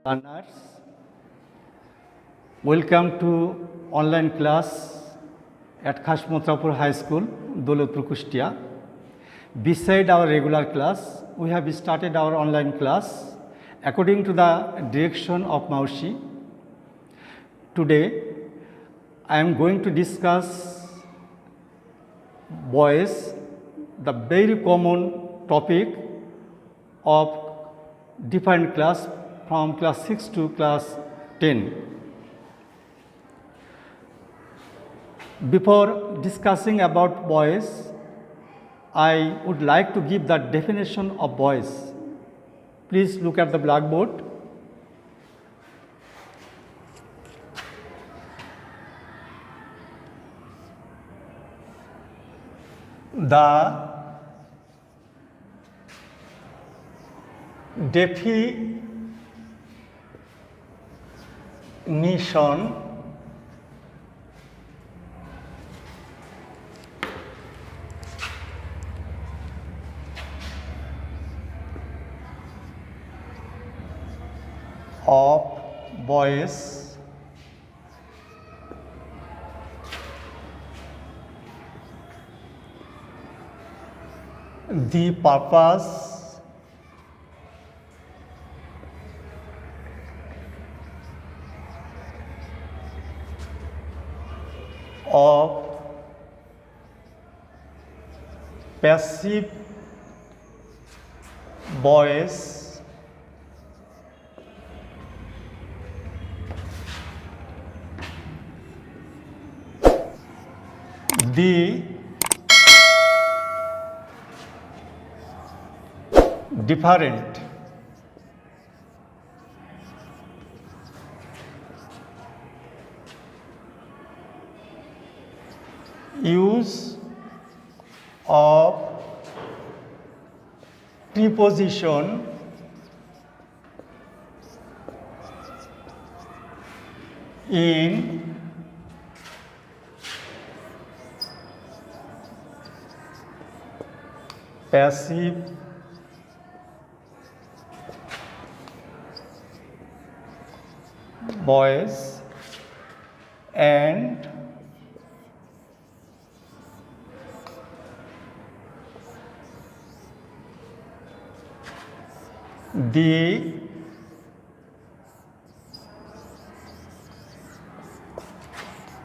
Learners, welcome to online class at Khashmotrapur High School, Dolatpur, Kustia. Beside our regular class, we have started our online class according to the direction of Maushi. Today, I am going to discuss boys, the very common topic of different class from class 6 to class 10. Before discussing about boys, I would like to give the definition of boys. Please look at the blackboard. The definition of boys the purpose of passive voice the different use of preposition in passive voice and the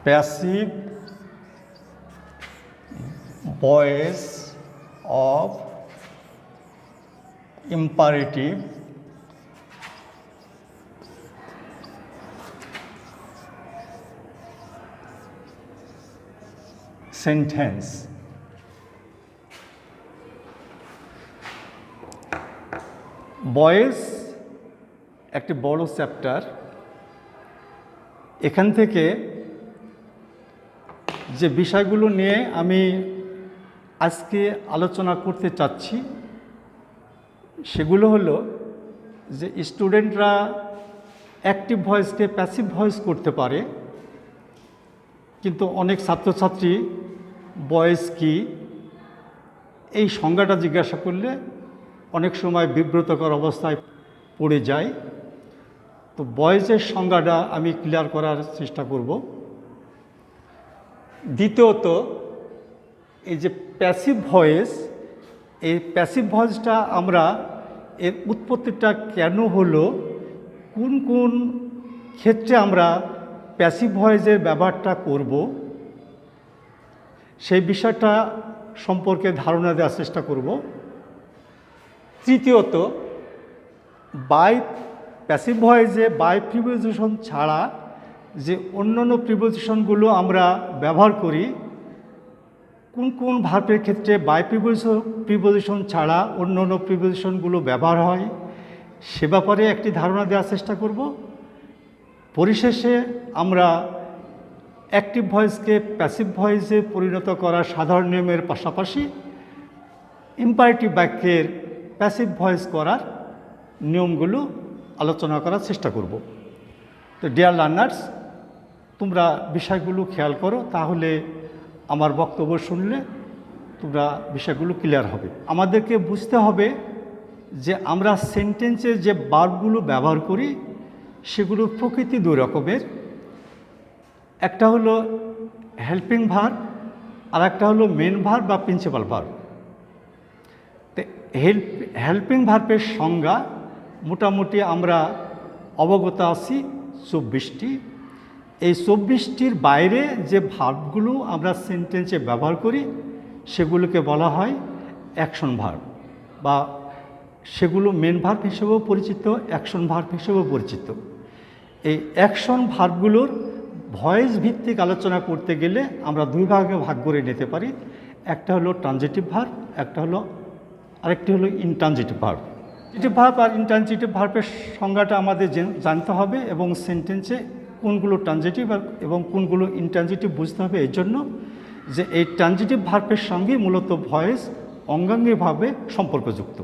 passive voice of imperative sentence. বয়েস একটি বড় chapter. এখান থেকে যে বিষয়গুলো নিয়ে আমি আজকে আলোচনা করতে চাচ্ছি সেগুলো হলো যে স্টুডেন্টরা অ্যাক্টিভ ভয়েসকে প্যাসিভ ভয়েস করতে পারে, কিন্তু অনেক ছাত্রছাত্রী ভয়েস কি এই সংজ্ঞাটা জিজ্ঞাসা করলে অনেক সময় বিব্রতকর অবস্থায় পড়ে যায়। তো ভয়েসের সংজ্ঞাটা আমি ক্লিয়ার করার চেষ্টা করব। দ্বিতীয়ত, এই যে প্যাসিভ ভয়েস, এই প্যাসিভ ভয়েসটা আমরা এর উৎপত্তিটা কেন হলো, কোন কোন ক্ষেত্রে আমরা প্যাসিভ ভয়েসের ব্যবহারটা করব, সেই বিষয়টা সম্পর্কে ধারণা দেওয়ার চেষ্টা করব। তৃতীয়ত, প্যাসিভ ভয়েসে বাই প্রিপোজিশন ছাড়া যে অন্যান্য প্রিপোজিশনগুলো আমরা ব্যবহার করি, কোন কোন ভার্বের ক্ষেত্রে বাই প্রিপোজিশন ছাড়া অন্যান্য প্রিপোজিশনগুলো ব্যবহার হয় সে ব্যাপারে একটি ধারণা দেওয়ার চেষ্টা করব। পরিশেষে আমরা অ্যাক্টিভ ভয়েসকে প্যাসিভ ভয়েসে পরিণত করার সাধারণ নিয়মের পাশাপাশি ইম্পারেটিভ বাক্যের প্যাসিভ ভয়েস করার নিয়মগুলো আলোচনা করার চেষ্টা করব। তো ডিয়ার লার্নার্স, তোমরা বিষয়গুলো খেয়াল করো, তাহলে আমার বক্তব্য শুনলে তোমরা বিষয়গুলো ক্লিয়ার হবে। আমাদেরকে বুঝতে হবে যে আমরা সেন্টেন্সে যে ভার্বগুলো ব্যবহার করি সেগুলোর প্রকৃতি দুই রকমের। একটা হলো হেল্পিং ভার্ব, আর একটা হলো মেন ভার্ব বা প্রিন্সিপাল ভার্ব। তো হেল্পিং ভার্বের সংজ্ঞা মোটামুটি আমরা অবগত আছি 24টি। এই 24টির বাইরে যে ভার্বগুলো আমরা সেন্টেন্সে ব্যবহার করি সেগুলোকে বলা হয় অ্যাকশন ভার্ব, বা সেগুলো মেন ভার্ব হিসেবেও পরিচিত, অ্যাকশন ভার্ব হিসেবেও পরিচিত। এই অ্যাকশন ভার্বগুলোর ভয়েস ভিত্তিক আলোচনা করতে গেলে আমরা দুই ভাগে ভাগ করে নিতে পারি। একটা হলো ট্রানজিটিভ ভার্ব, আরেকটি হলো ইনট্রানজিটিভ ভার্ব। ট্রানজিটিভ ভার্ব আর ইনট্রানজিটিভ ভার্বের সংজ্ঞাটা আমাদের জানতে হবে, এবং সেন্টেন্সে কোনগুলো ট্রানজিটিভ এবং কোনগুলো ইনট্রানজিটিভ বুঝতে হবে। এই জন্য যে এই ট্রানজিটিভ ভার্বের সঙ্গে মূলত ভয়েস অঙ্গাঙ্গিভাবে সম্পর্কযুক্ত।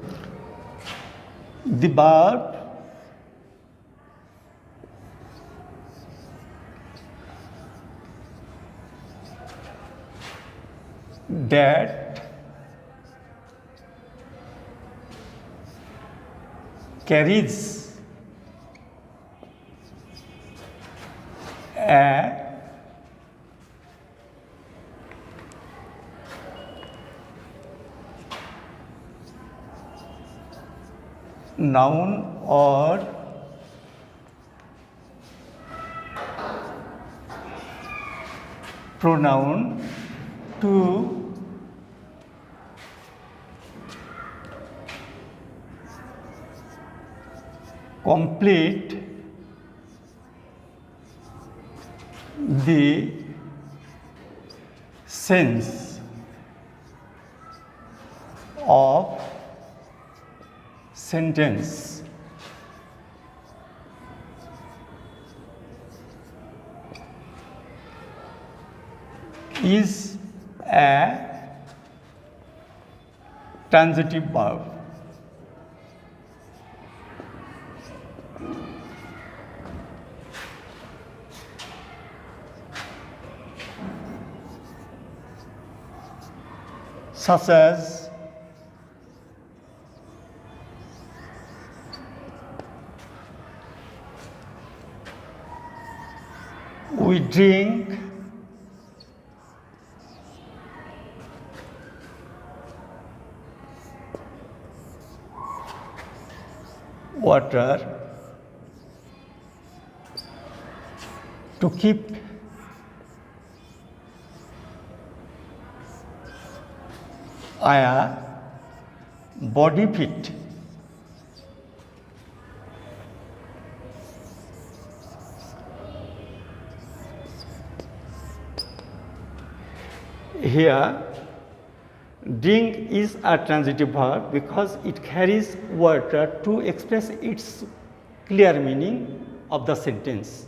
The verb that carries a noun or pronoun to complete the sense of sentence is a transitive verb. Such as we drink water to keep our body fit. Here, drink is a transitive verb because it carries water to express its clear meaning of the sentence.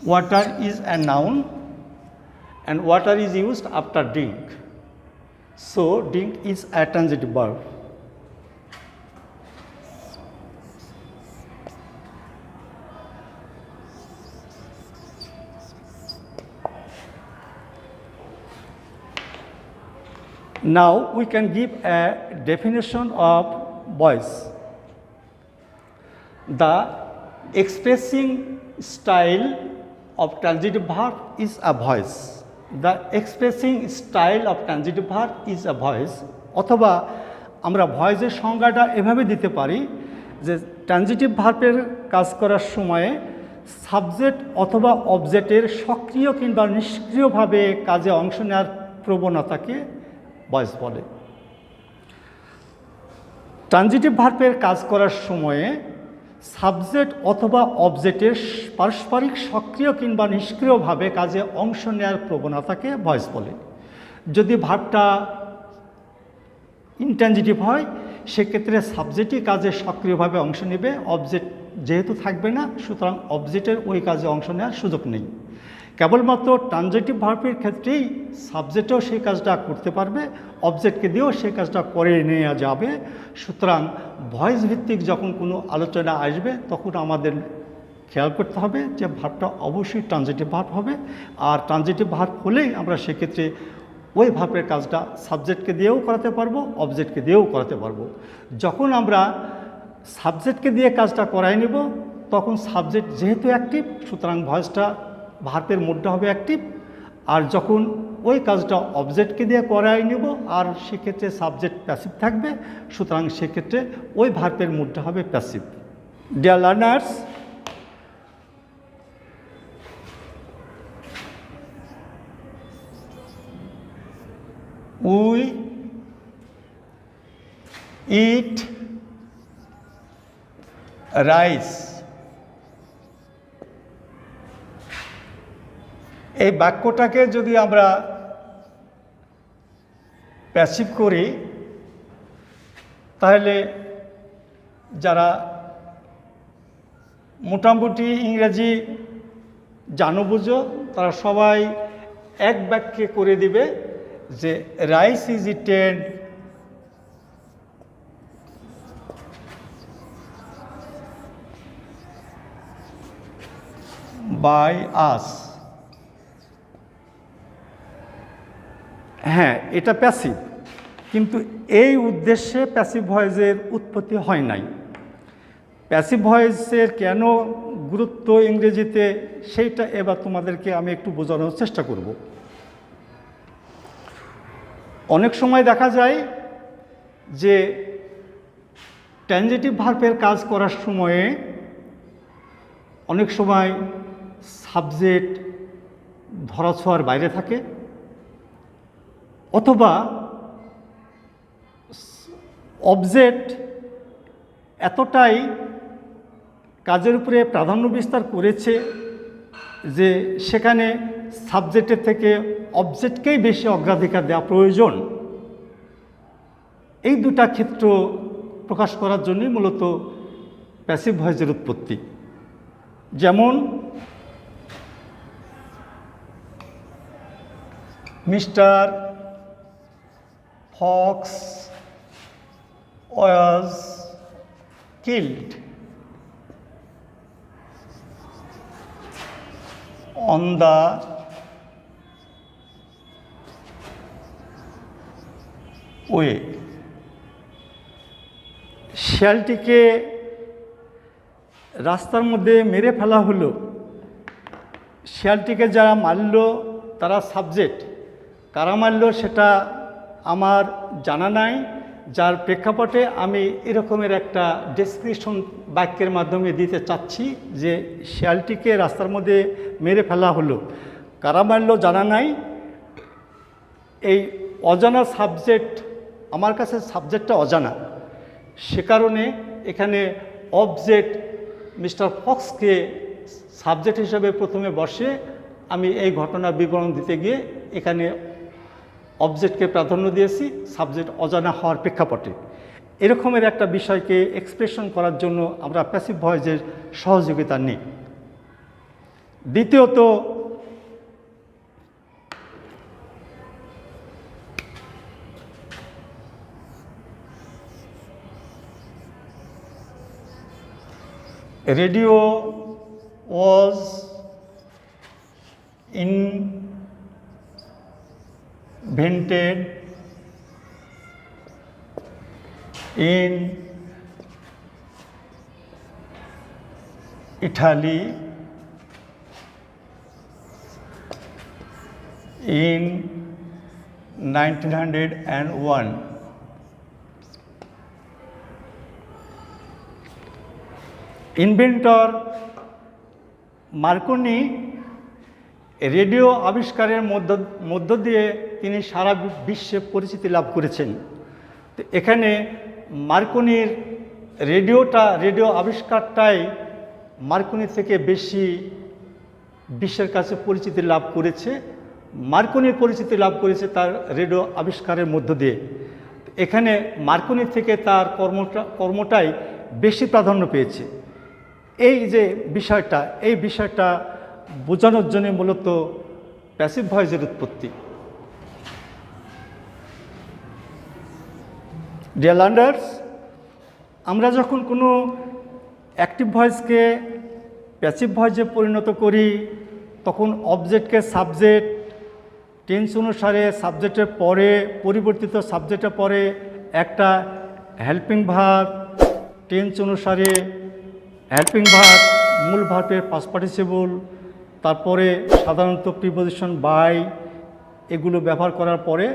Water is a noun and water is used after drink. So, drink is a transitive verb. Now we can give a definition of voice. The expressing style of transitive verb is a voice. The expressing style of transitive verb is a voice. অথবা আমরা ভয়েসের সংজ্ঞাটা এভাবে দিতে পারি যে transitive ভার্বের কাজ করার সময়ে সাবজেক্ট অথবা অবজেক্টের সক্রিয় কিংবা নিষ্ক্রিয়ভাবে কাজে অংশ নেওয়ার প্রবণতাকে ভয়েস বলে। ট্রানজিটিভ ভার্বের কাজ করার সময়ে সাবজেক্ট অথবা অবজেক্টের পারস্পরিক সক্রিয় কিংবা নিষ্ক্রিয়ভাবে কাজে অংশ নেওয়ার প্রবণতাকে ভয়েস বলে। যদি ভার্বটা ইনট্রানজিটিভ হয় সেক্ষেত্রে সাবজেক্টই কাজে সক্রিয়ভাবে অংশ নেবে, অবজেক্ট যেহেতু থাকবে না সুতরাং অবজেক্টের ওই কাজে অংশ নেওয়ার সুযোগ নেই। কেবলমাত্র ট্রানজিটিভ ভার্বের ক্ষেত্রেই সাবজেক্টও সেই কাজটা করতে পারবে, অবজেক্টকে দিয়েও সেই কাজটা করে নেওয়া যাবে। সুতরাং ভয়েস ভিত্তিক যখন কোনো আলোচনা আসবে তখন আমাদের খেয়াল করতে হবে যে ভার্বটা অবশ্যই ট্রানজিটিভ ভার্ব হবে, আর ট্রানজিটিভ ভার্ব হলেই আমরা সেক্ষেত্রে ওই ভার্বের কাজটা সাবজেক্টকে দিয়েও করাতে পারবো, অবজেক্টকে দিয়েও করাতে পারবো। যখন আমরা সাবজেক্টকে দিয়ে কাজটা করাই নেব তখন সাবজেক্ট যেহেতু অ্যাক্টিভ, সুতরাং ভয়েসটা ভার্বের মোডটা হবে অ্যাক্টিভ। আর যখন ওই কাজটা অবজেক্টকে দিয়ে করাই নেব, আর সেক্ষেত্রে সাবজেক্ট প্যাসিভ থাকবে, সুতরাং সেক্ষেত্রে ওই ভার্বের মোডটা হবে passive. Dear learners, we eat rice, এই বাক্যটাকে যদি আমরা প্যাসিভ করি, তাহলে যারা মোটামুটি ইংরেজি জানো বুঝো তারা সবাই এক বাক্যে করে দিবে যে rice is eaten by us. হ্যাঁ, এটা প্যাসিভ, কিন্তু এই উদ্দেশ্যে প্যাসিভ ভয়েসের উৎপত্তি হয় নাই। প্যাসিভ ভয়েসের কেন গুরুত্ব ইংরেজিতে, সেইটা এবার তোমাদেরকে আমি একটু বোঝানোর চেষ্টা করব। অনেক সময় দেখা যায় যে ট্রানজিটিভ ভার্বের কাজ করার সময়ে অনেক সময় সাবজেক্ট ধরাছোঁয়ার বাইরে থাকে, অথবা অবজেক্ট এতটাই কাজের উপরে প্রাধান্য বিস্তার করেছে যে সেখানে সাবজেক্টের থেকে অবজেক্টকেই বেশি অগ্রাধিকার দেওয়া প্রয়োজন। এই দুটা ক্ষেত্র প্রকাশ করার জন্যই মূলত প্যাসিভ ভয়েসের উৎপত্তি। যেমন mister Fox was killed on the way. শিয়ালটিকে রাস্তার মধ্যে মেরে ফেলা হলো। শিয়ালটিকে যারা মারল তারা সাবজেক্ট, কারা মারল সেটা আমার জানা নাই, যার প্রেক্ষাপটে আমি এরকমের একটা ডেসক্রিপশন বাক্যের মাধ্যমে দিতে চাচ্ছি যে শিয়ালটিকে রাস্তার মধ্যে মেরে ফেলা হলো, কারা মারল জানা নাই। এই অজানা সাবজেক্ট, আমার কাছে সাবজেক্টটা অজানা, সে কারণে এখানে অবজেক্ট মিস্টার ফক্সকে সাবজেক্ট হিসাবে প্রথমে বসে আমি এই ঘটনার বিবরণ দিতে গিয়ে এখানে অবজেক্টকে প্রাধান্য দিয়েছি সাবজেক্ট অজানা হওয়ার প্রেক্ষাপটে। এরকমের একটা বিষয়কে এক্সপ্রেশন করার জন্য আমরা প্যাসিভ ভয়েসের সহযোগিতা নিই। দ্বিতীয়ত, radio was invented in Italy in 1901. Inventor Marconi radio আবিষ্কারের মধ্য দিয়ে তিনি সারা বিশ্বে পরিচিতি লাভ করেছেন। তো এখানে মার্কনির রেডিও আবিষ্কারটাই মার্কনি থেকে বেশি বিশ্বের কাছে পরিচিতি লাভ করেছে। মার্কনির পরিচিতি লাভ করেছে তার রেডিও আবিষ্কারের মধ্য দিয়ে। এখানে মার্কনি থেকে তার কর্মটাই বেশি প্রাধান্য পেয়েছে। এই যে বিষয়টা, এই বিষয়টা বোঝানোর জন্য মূলত প্যাসিভ ভয়েসের উৎপত্তি। ডিয়ার লার্নার্স, আমরা যখন কোনো অ্যাক্টিভ ভয়েসকে প্যাসিভ ভয়েসে পরিণত করি তখন অবজেক্টকে সাবজেক্ট, টেন্স অনুসারে সাবজেক্টের পরে পরিবর্তিত সাবজেক্টের পরে একটা হেল্পিং ভার্ব, টেন্স অনুসারে হেল্পিং ভার্ব, মূল ভার্বের পাস্ট পার্টিসিপল, তারপরে সাধারণত প্রিপোজিশন বাই, এগুলো ব্যবহার করার পরে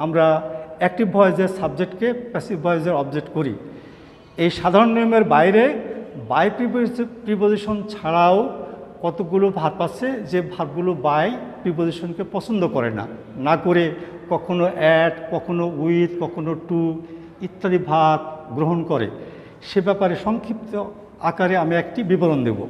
আমরা অ্যাক্টিভ ভয়েসের সাবজেক্টকে প্যাসিভ ভয়েসের অবজেক্ট করি। এই সাধারণ নিয়মের বাইরে বাই প্রিপোজিশন ছাড়াও কতগুলো ভার্ব আছে যে ভার্বগুলো বাই প্রিপোজিশনকে পছন্দ করে না, না করে কখনো অ্যাট, কখনো উইথ, কখনো টু ইত্যাদি ভার্ব গ্রহণ করে। সে ব্যাপারে সংক্ষিপ্ত আকারে আমি একটি বিবরণ দেব।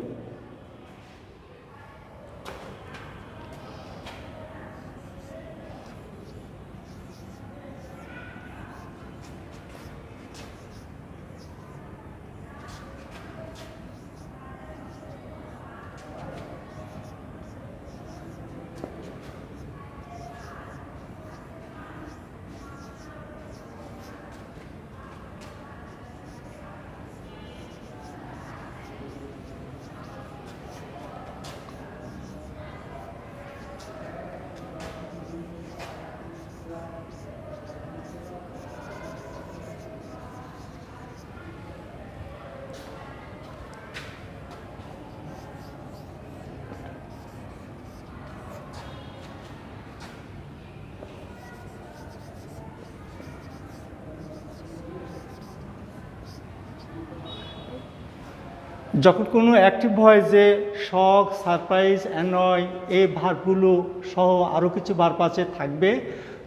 যখন কোনো অ্যাক্টিভ ভয়েসে শক, সারপ্রাইজ, অ্যানয় এই ভার্বগুলো সহ আরও কিছু ভার্ব আছে থাকবে,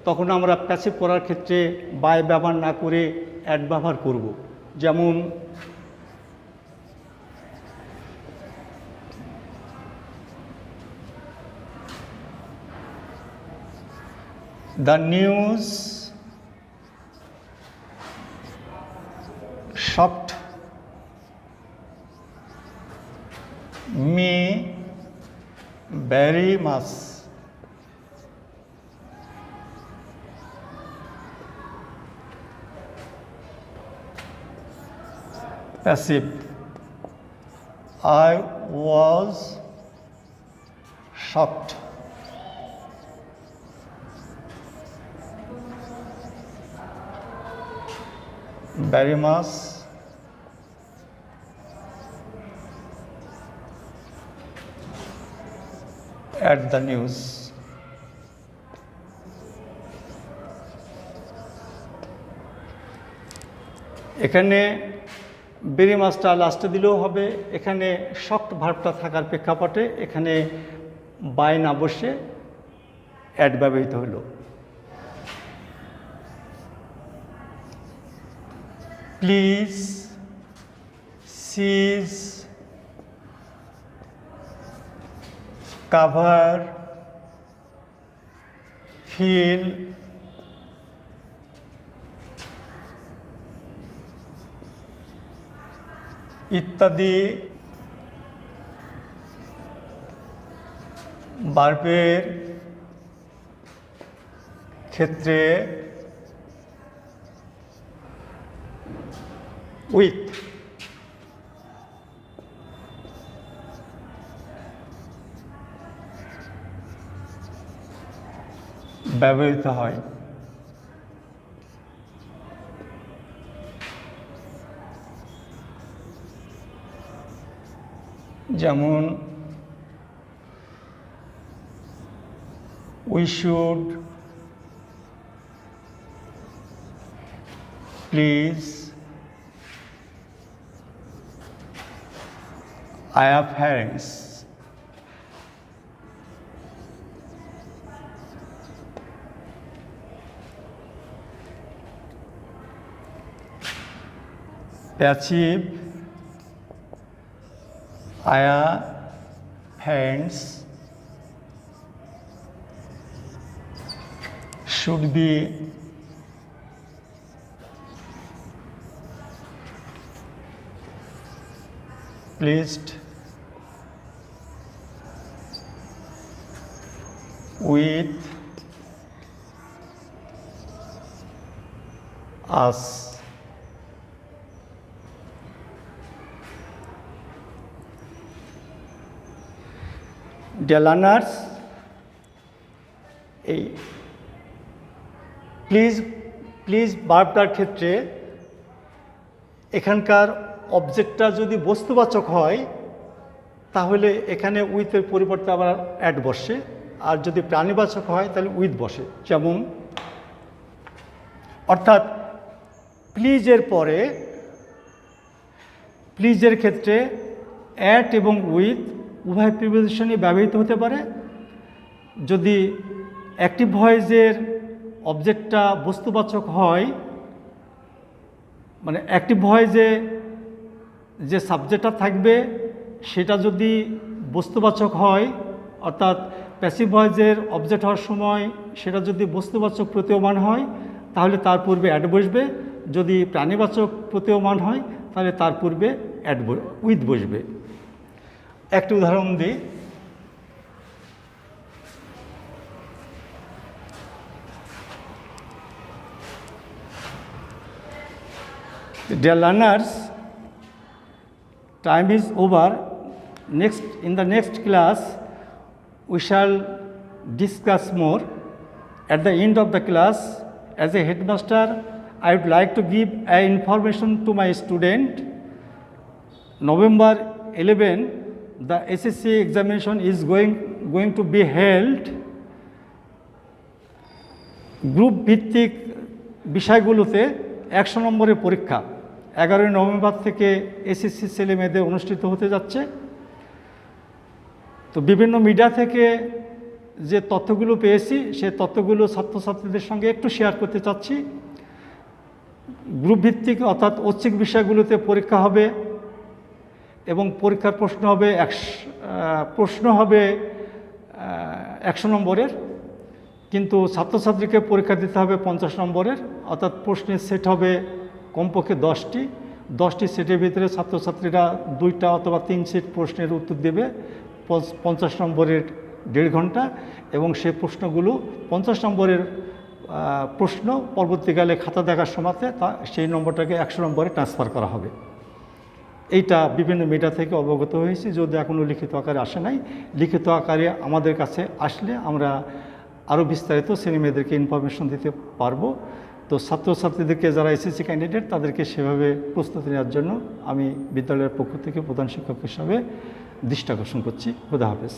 তখন আমরা প্যাসিভ করার ক্ষেত্রে বাই ব্যবহার না করে অ্যাড ব্যবহার করব। যেমন the news shocked me very much. Passive. I was shocked. Very much. At the news. এখানে বেরি মাছটা লাস্টে দিলেও হবে। এখানে শক্ট ভার্বটা থাকার প্রেক্ষাপটে এখানে বাই না বসে অ্যাড ব্যবহৃত হলো। প্লিজ, সিজ, cover, feel, ইত্যাদি ভার্বের ক্ষেত্রে উইথ ব্যবহৃত হয়। যেমন we should, please, I have parents. Passive, I have parents should be pleased with us. Dear learners, এই প্লিজ ভার্বটার ক্ষেত্রে এখানকার অবজেক্টটা যদি বস্তুবাচক হয় তাহলে এখানে উইথের পরিবর্তে আবার অ্যাড বসে, আর যদি প্রাণীবাচক হয় তাহলে উইথ বসে। যেমন অর্থাৎ প্লিজের পরে, প্লিজের ক্ষেত্রে অ্যাট এবং উইথ উভয় প্রিপোজিশনই ব্যবহৃত হতে পারে। যদি অ্যাক্টিভ ভয়েসের অবজেক্টটা বস্তুবাচক হয়, মানে অ্যাক্টিভ ভয়েসে যে সাবজেক্টটা থাকবে সেটা যদি বস্তুবাচক হয়, অর্থাৎ প্যাসিভ ভয়েসের অবজেক্ট হওয়ার সময় সেটা যদি বস্তুবাচক প্রতীয়মান হয় তাহলে তার পূর্বে অ্যাড বসবে। যদি প্রাণীবাচক প্রতীয়মান হয় তাহলে তার পূর্বে অ্যাড উইথ বসবে। একটি উদাহরণ দিই। Dear learners, time is over. In the next class, we shall discuss more. At the end of the class, as a headmaster, I would like to give an information to my student. November 11, the SSC examination is going to be held. Group ভিত্তিক বিষয়গুলোতে 100 নম্বরের পরীক্ষা 11 November থেকে SSC ছেলে মেয়েদের অনুষ্ঠিত হতে যাচ্ছে। তো বিভিন্ন মিডিয়া থেকে যে তথ্যগুলো পেয়েছি সে তথ্যগুলো ছাত্রছাত্রীদের সঙ্গে একটু শেয়ার করতে চাচ্ছি। গ্রুপ ভিত্তিক অর্থাৎ ঐচ্ছিক বিষয়গুলোতে পরীক্ষা হবে এবং পরীক্ষার প্রশ্ন হবে 100 নম্বরের, কিন্তু ছাত্রছাত্রীকে পরীক্ষা দিতে হবে 50 নম্বরের, অর্থাৎ প্রশ্নের সেট হবে কমপক্ষে 10টি সেটের ভিতরে ছাত্রছাত্রীরা 2টা অথবা 3 সেট প্রশ্নের উত্তর দেবে 50 নম্বরের 1.5 ঘন্টা, এবং সেই প্রশ্নগুলো 50 নম্বরের প্রশ্ন পরবর্তীকালে খাতা দেখার সময়তে সেই নম্বরটাকে 100 নম্বরে ট্রান্সফার করা হবে। এইটা বিভিন্ন মিডিয়া থেকে অবগত হয়েছি, যদি এখনও লিখিত আকারে আসে নাই। লিখিত আকারে আমাদের কাছে আসলে আমরা আরও বিস্তারিত ছেলেমেয়েদেরকে ইনফরমেশন দিতে পারবো। তো ছাত্রছাত্রীদেরকে যারা এসএসসি ক্যান্ডিডেট তাদেরকে সেভাবে প্রস্তুতি নেওয়ার জন্য আমি বিদ্যালয়ের পক্ষ থেকে প্রধান শিক্ষক হিসাবে দৃষ্টি আকর্ষণ করছি। খুদা হাফেজ।